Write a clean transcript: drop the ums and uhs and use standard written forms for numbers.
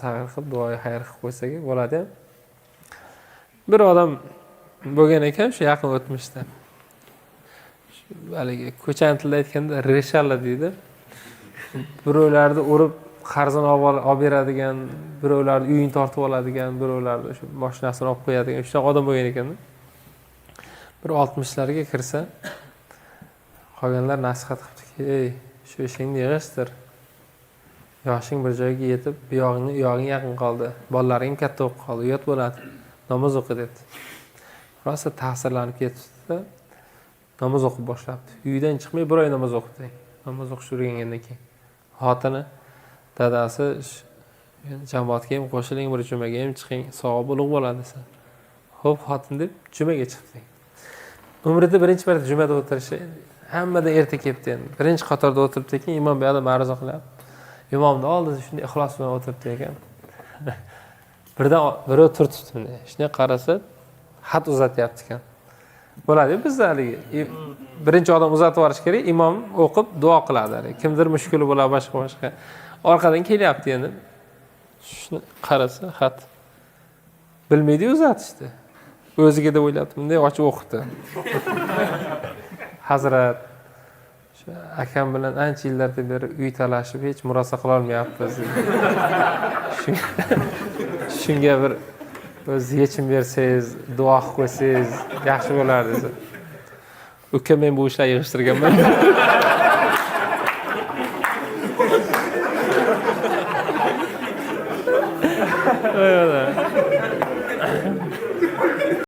sag'ir qilib duoyi xayr qilib qo'ysak bo'ladi ham. Bir odam bo'lgan ekan shu yaqin o'tmishda. Haligi ko'chani tilda aytganda reshalla deydi. Birovlarni urib qarzini olib beradigan, birovlarni uyini tortib oladigan, birovlarni shu mashinasini olib qo'yadigan shunaqa odam bo'lgan ekan. Bir 60larga kirsa, qolganlar nasihat qilibdiki, "Ey, shu ishingni yig'ishtir. Yoshing bir joyga yetib, uyog'ing yaqin qoldi. Bolalaring katta bo'lib qoldi, uyat bo'ladi. Namoz o'qi" dedi. Rosa ta'sirlanib ketdi. Namoz o'qib boshlabdi. Uydan chiqmay bir oy namoz o'qidi. Namoz o'qish o'rgangandan keyin xotini, dadasi jamoatga ham qo'shiling, bir jumaga ham chiqing, savob ulug' bo'ladi desa. Xo'p, xotin deb jumaga chiqdi. Umrida birinchi marta jumada o'tirishi, hammadan erta kelibdi endi. Birinchi qatorda o'tiribdi ekan, imom bu yerda ma'ruza qilyapti. Imomning oldida shunday ixlos bilan o'tiribdi ekan. Birdan biri turtibdi. Shunday qarasa, xat uzatyapti ekan. Bo'ladi, bizda haligi birinchi odam uzatib yuborish kerak, imom o'qib duo qiladi. Kimdir mushkuli bo'ladi, boshqa. Orqadan kelyapti endi. Shuni qarasa, xat bilmaydi uzatishdi. O'ziga deb o'ylabdi, bunday ochib o'qidi. Hazrat, shu akam bilan ancha yillardan beri uy talashib, hech murosa qila olmayapmiz. Shunga bir o'z yechim bersangiz, duo qilib qo'ysangiz yaxshi bo'lardi desa. Uka, men bu ishlarni yig'ishtirganman.